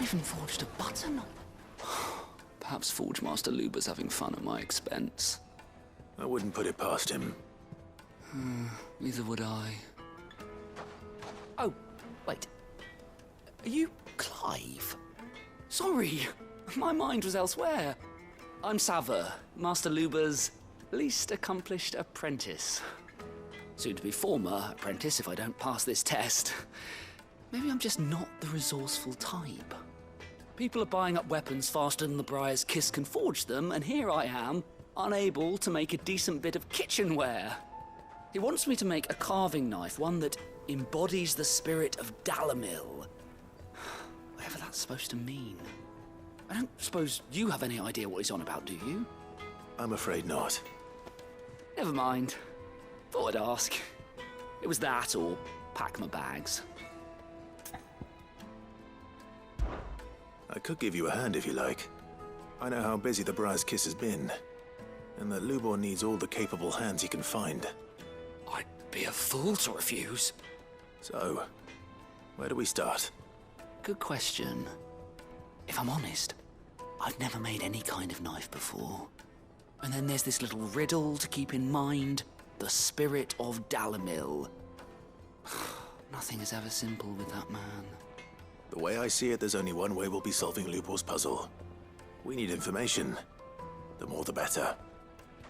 even forged a button. Perhaps Forge Master Luber's having fun at my expense. I wouldn't put it past him. Neither would I. Oh, wait. Are you Clive? Sorry, my mind was elsewhere. I'm Sava, Master Luber's least accomplished apprentice. Soon to be former apprentice if I don't pass this test. Maybe I'm just not the resourceful type. People are buying up weapons faster than the Briar's Kiss can forge them, and here I am, unable to make a decent bit of kitchenware. He wants me to make a carving knife, one that embodies the spirit of Dalimil. Whatever that's supposed to mean. I don't suppose you have any idea what he's on about, do you? I'm afraid not. Never mind. Thought I'd ask. It was that or pack my bags. I could give you a hand if you like. I know how busy the Briar's Kiss has been, and that Lubor needs all the capable hands he can find. I'd be a fool to refuse. So, where do we start? Good question. If I'm honest, I've never made any kind of knife before. And then there's this little riddle to keep in mind. The spirit of Dalimil. Nothing is ever simple with that man. The way I see it, there's only one way we'll be solving Lubor's puzzle. We need information. The more the better.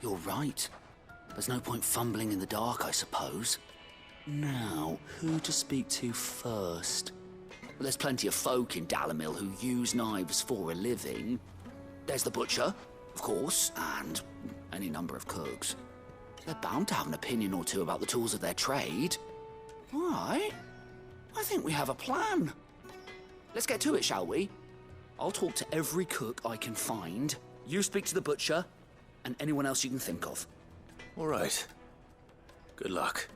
You're right. There's no point fumbling in the dark, I suppose. Now, who to speak to first? Well, there's plenty of folk in Dalimil who use knives for a living. There's the butcher, of course, and any number of cooks. They're bound to have an opinion or two about the tools of their trade. All right. I think we have a plan. Let's get to it, shall we? I'll talk to every cook I can find. You speak to the butcher, and anyone else you can think of. All right. Good luck.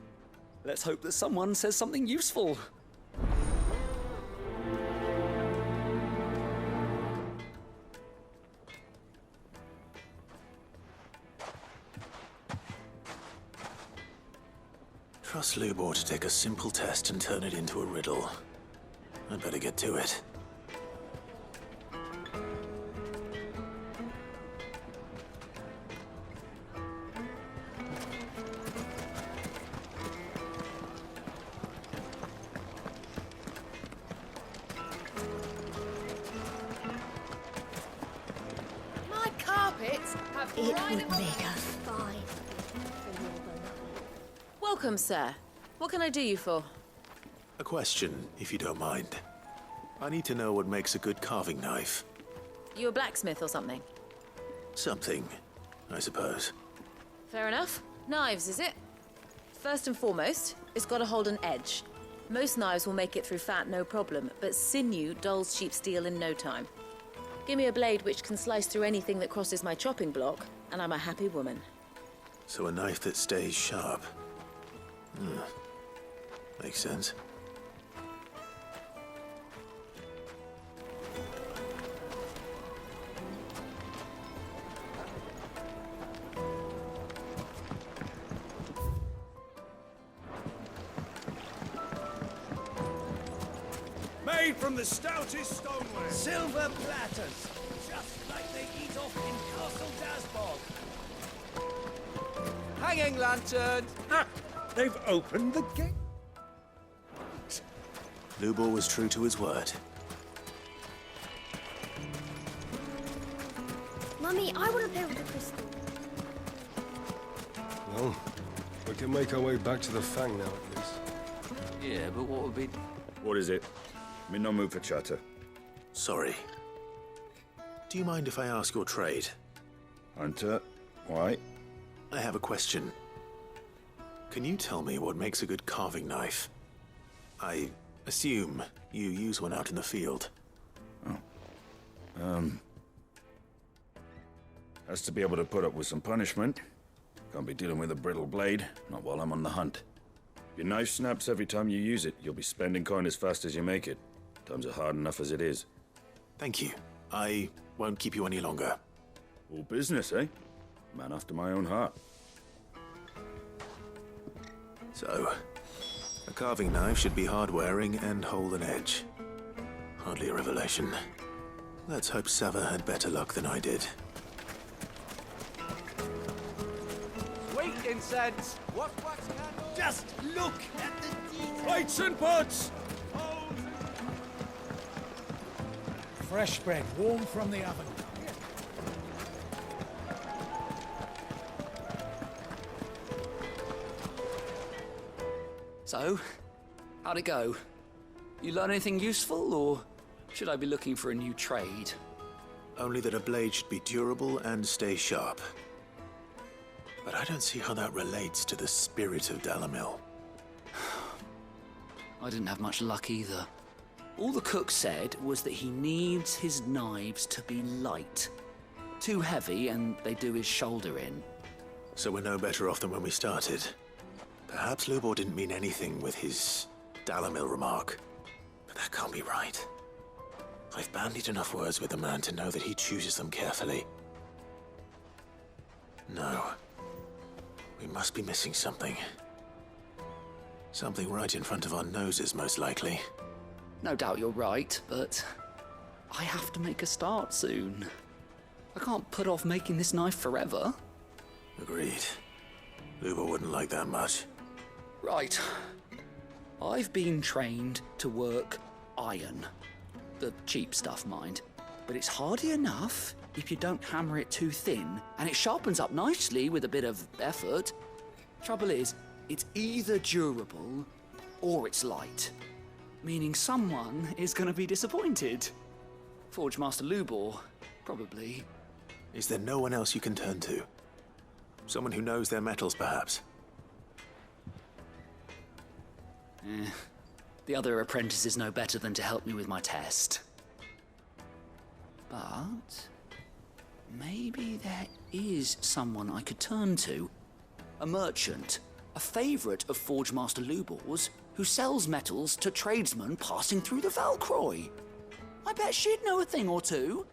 Let's hope that someone says something useful. Trust Lubor to take a simple test and turn it into a riddle. I'd better get to it. My carpets have It right would make us fine. Welcome, sir. What can I do you for? A question, if you don't mind. I need to know what makes a good carving knife. You a blacksmith or something? Something, I suppose. Fair enough. Knives, is it? First and foremost, it's got to hold an edge. Most knives will make it through fat, no problem, but sinew dulls cheap steel in no time. Give me a blade which can slice through anything that crosses my chopping block, and I'm a happy woman. So a knife that stays sharp. Makes sense. Made from the stoutest stoneware. Silver platters. Just like they eat off in Castle Dasbog. Hanging lantern. Ha! They've opened the gate. Lubor was true to his word. Mummy, I want to play with the crystal. Well, we can make our way back to the Fang now, at least. Yeah, but what would be... What is it? I'm in no mood for chatter. Sorry. Do you mind if I ask your trade? Hunter, why? I have a question. Can you tell me what makes a good carving knife? I assume you use one out in the field. Has to be able to put up with some punishment. Can't be dealing with a brittle blade, not while I'm on the hunt. If your knife snaps every time you use it, you'll be spending coin as fast as you make it. Times are hard enough as it is. Thank you. I won't keep you any longer. All business, eh? Man after my own heart. So, a carving knife should be hard-wearing and hold an edge. Hardly a revelation. Let's hope Sava had better luck than I did. Sweet incense! What wax candle? Just look at the details! Plates and pots! Fresh bread, warm from the oven. So, how'd it go? You learn anything useful, or should I be looking for a new trade? Only that a blade should be durable and stay sharp. But I don't see how that relates to the spirit of Dalimil. I didn't have much luck either. All the cook said was that he needs his knives to be light. Too heavy and they do his shoulder in. So we're no better off than when we started. Perhaps Lubor didn't mean anything with his Dalimil remark. But that can't be right. I've bandied enough words with the man to know that he chooses them carefully. No. We must be missing something. Something right in front of our noses, most likely. No doubt you're right, but I have to make a start soon. I can't put off making this knife forever. Agreed. Lubor wouldn't like that much. Right. I've been trained to work iron. The cheap stuff, mind. But it's hardy enough if you don't hammer it too thin, and it sharpens up nicely with a bit of effort. Trouble is, it's either durable or it's light. Meaning someone is going to be disappointed. Forge Master Lubor, probably. Is there no one else you can turn to? Someone who knows their metals, perhaps? The other apprentices know better than to help me with my test. But maybe there is someone I could turn to. A merchant, a favourite of Forge Master Lubor's, who sells metals to tradesmen passing through the Valcroy. I bet she'd know a thing or two.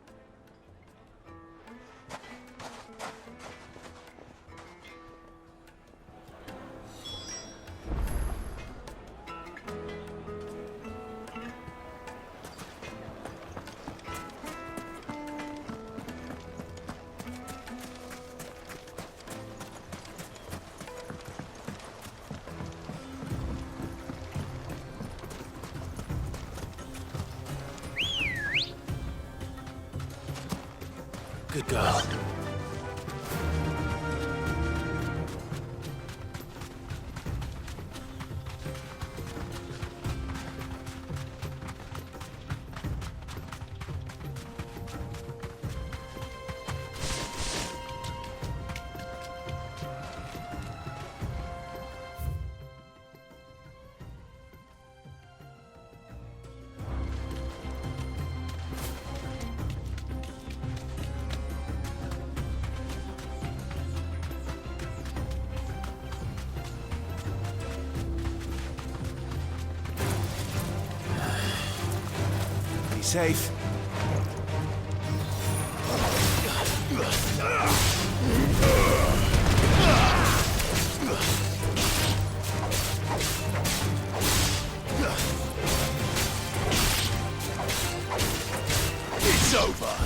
Good girl. Be safe. It's over.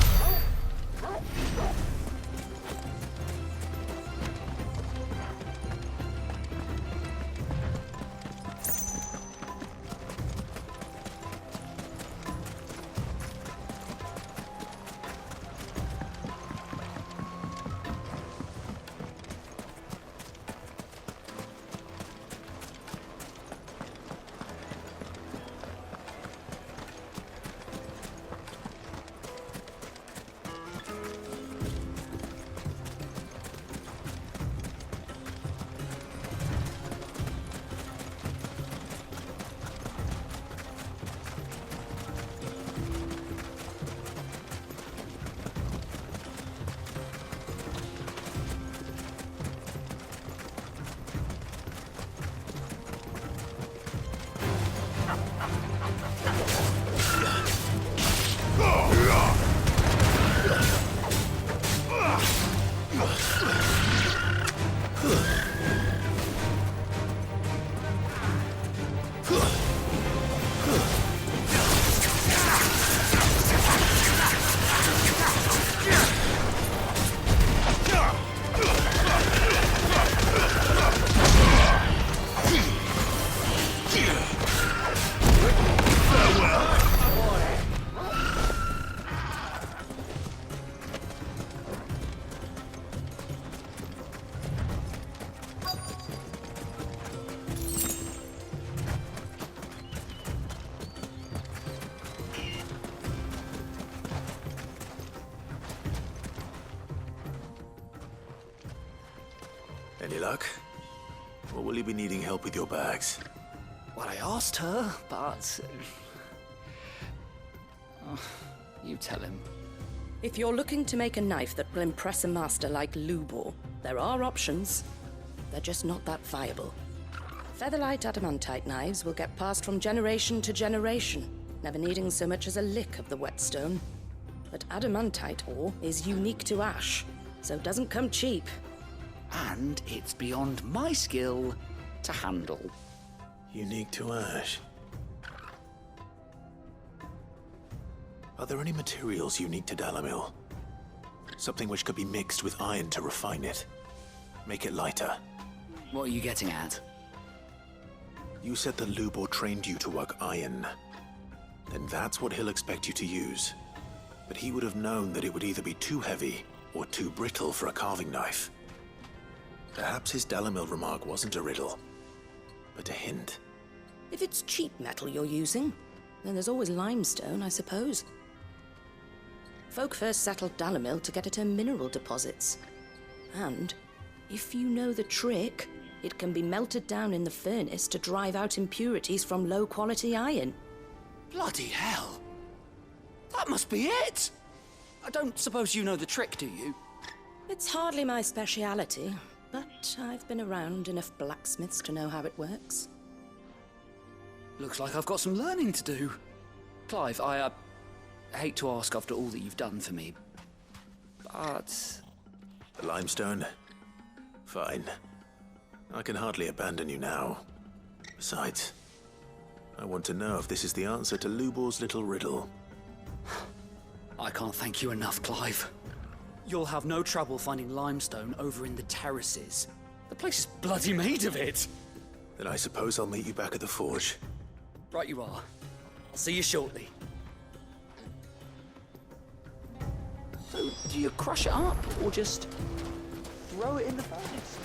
Any luck? Or will you be needing help with your bags? Well, I asked her, but... you tell him. If you're looking to make a knife that will impress a master like Lubor, there are options. They're just not that viable. Featherlight adamantite knives will get passed from generation to generation, never needing so much as a lick of the whetstone. But adamantite ore is unique to ash, so it doesn't come cheap. And it's beyond my skill to handle. Unique to ash. Are there any materials unique to Dalimil? Something which could be mixed with iron to refine it. Make it lighter. What are you getting at? You said that Lubor trained you to work iron. Then that's what he'll expect you to use. But he would have known that it would either be too heavy or too brittle for a carving knife. Perhaps his Dalimil remark wasn't a riddle, but a hint. If it's cheap metal you're using, then there's always limestone, I suppose. Folk first settled Dalimil to get at her mineral deposits. And if you know the trick, it can be melted down in the furnace to drive out impurities from low-quality iron. Bloody hell! That must be it! I don't suppose you know the trick, do you? It's hardly my speciality, but I've been around enough blacksmiths to know how it works. Looks like I've got some learning to do. Clive, I hate to ask after all that you've done for me, but... The limestone? Fine. I can hardly abandon you now. Besides, I want to know if this is the answer to Lubor's little riddle. I can't thank you enough, Clive. You'll have no trouble finding limestone over in the terraces. The place is bloody made of it. Then I suppose I'll meet you back at the forge. Right you are. I'll see you shortly. So, do you crush it up, or just throw it in the furnace?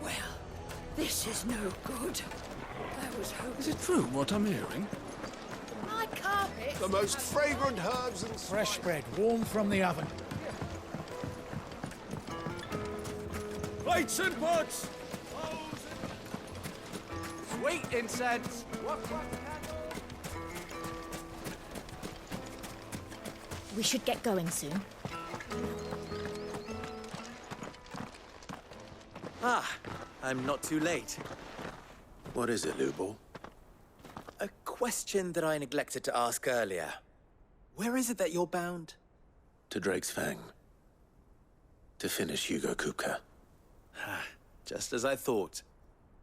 Well, this is no good. I was hoping... Is it true what I'm hearing? My carpet... The most fragrant herbs and Fresh bread, warm from the oven. Plates and pots! Sweet incense! We should get going soon. Ah, I'm not too late. What is it, Lubor? A question that I neglected to ask earlier. Where is it that you're bound? To Drake's Fang. To finish Hugo Kupka. Just as I thought.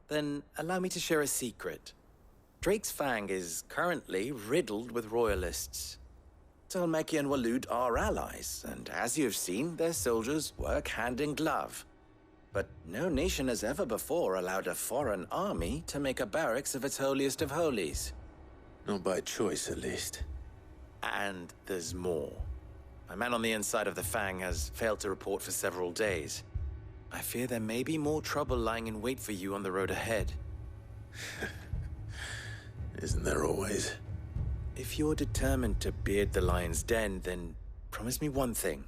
Then allow me to share a secret. Drake's Fang is currently riddled with royalists. Talmeki and Waloed are allies, and as you have seen, their soldiers work hand in glove. But no nation has ever before allowed a foreign army to make a barracks of its holiest of holies. Not by choice, at least. And there's more. A man on the inside of the Fang has failed to report for several days. I fear there may be more trouble lying in wait for you on the road ahead. Isn't there always? If you're determined to beard the lion's den, then promise me one thing.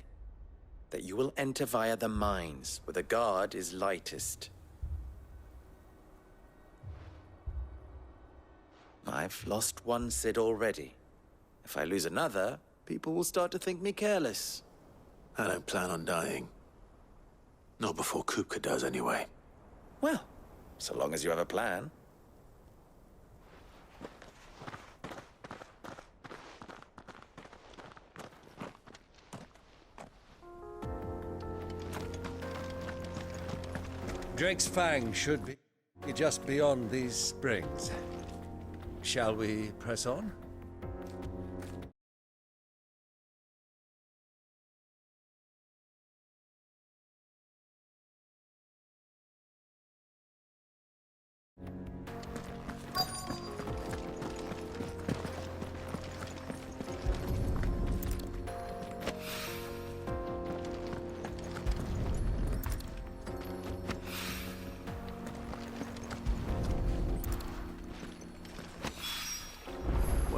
That you will enter via the mines, where the guard is lightest. I've lost one Cid already. If I lose another, people will start to think me careless. I don't plan on dying. Not before Kupka does, anyway. Well, so long as you have a plan. Drake's Fang should be just beyond these springs. Shall we press on?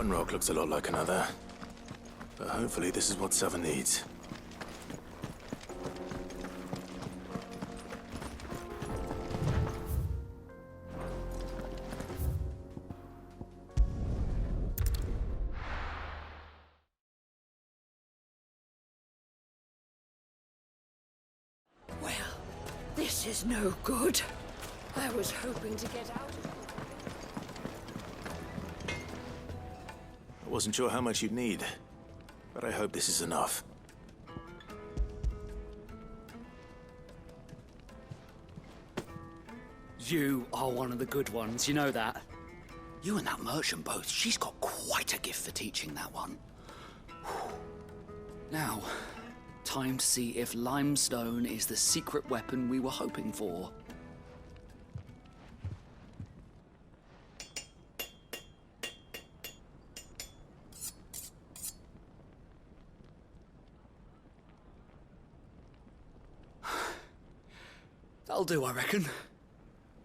One rock looks a lot like another. But hopefully this is what Sava needs. Well, this is no good. I was hoping to get out of I wasn't sure how much you'd need, but I hope this is enough. You are one of the good ones, you know that. You and that merchant both, she's got quite a gift for teaching that one. Now, time to see if limestone is the secret weapon we were hoping for. That'll do, I reckon.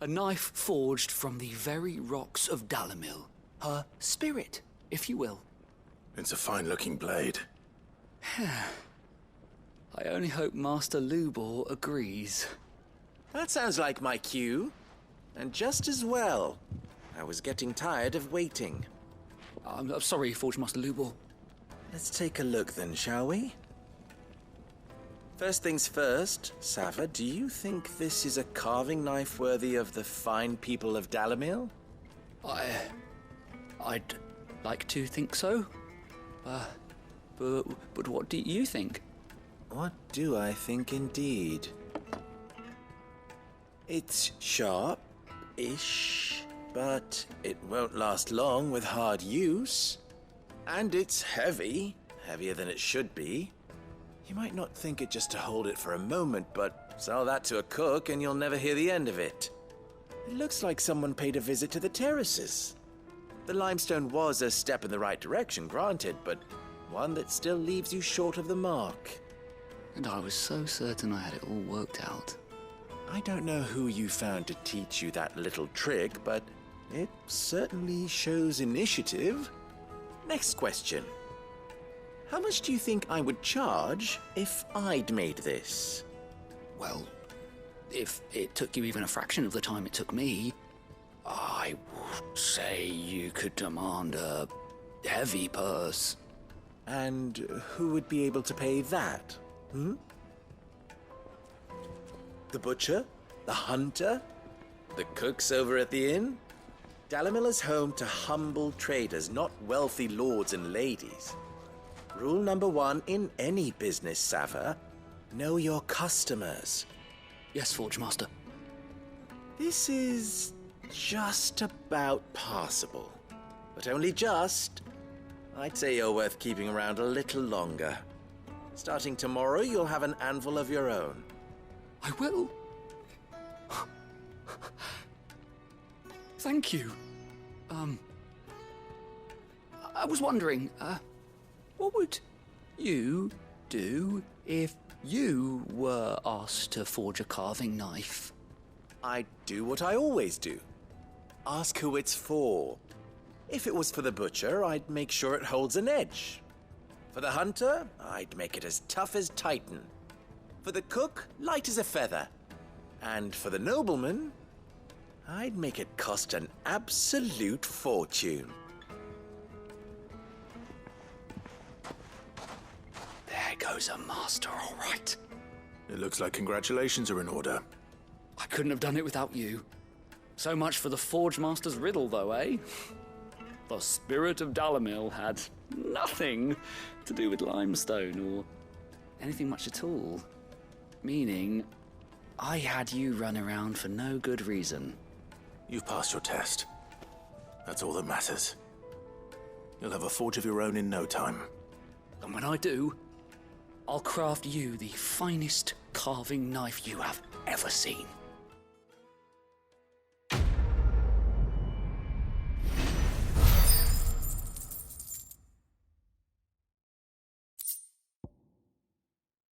A knife forged from the very rocks of Dalimil. Her spirit, if you will. It's a fine-looking blade. I only hope Master Lubor agrees. That sounds like my cue. And just as well. I was getting tired of waiting. I'm sorry, Forge Master Lubor. Let's take a look then, shall we? First things first, Sava, do you think this is a carving knife worthy of the fine people of Dalimil? I'd like to think so. But what do you think? What do I think indeed? It's sharp-ish, but it won't last long with hard use. And it's heavy, heavier than it should be. You might not think it just to hold it for a moment, but sell that to a cook and you'll never hear the end of it. It looks like someone paid a visit to the terraces. The limestone was a step in the right direction, granted, but one that still leaves you short of the mark. And I was so certain I had it all worked out. I don't know who you found to teach you that little trick, but it certainly shows initiative. Next question. How much do you think I would charge if I'd made this? Well, if it took you even a fraction of the time it took me, I would say you could demand a heavy purse. And who would be able to pay that? The butcher? The hunter? The cooks over at the inn? Dalimil is home to humble traders, not wealthy lords and ladies. Rule number 1 in any business, Sava, know your customers. Yes, Forge Master. This is just about passable, but only just. I'd say you're worth keeping around a little longer. Starting tomorrow, you'll have an anvil of your own. I will. Thank you. I was wondering, what would you do if you were asked to forge a carving knife? I'd do what I always do. Ask who it's for. If it was for the butcher, I'd make sure it holds an edge. For the hunter, I'd make it as tough as Titan. For the cook, light as a feather. And for the nobleman, I'd make it cost an absolute fortune. There goes a master, all right. It looks like congratulations are in order. I couldn't have done it without you. So much for the Forge Master's riddle, though, eh? The spirit of Dalimil had nothing to do with limestone or anything much at all. Meaning, I had you run around for no good reason. You've passed your test. That's all that matters. You'll have a forge of your own in no time. And when I do, I'll craft you the finest carving knife you have ever seen.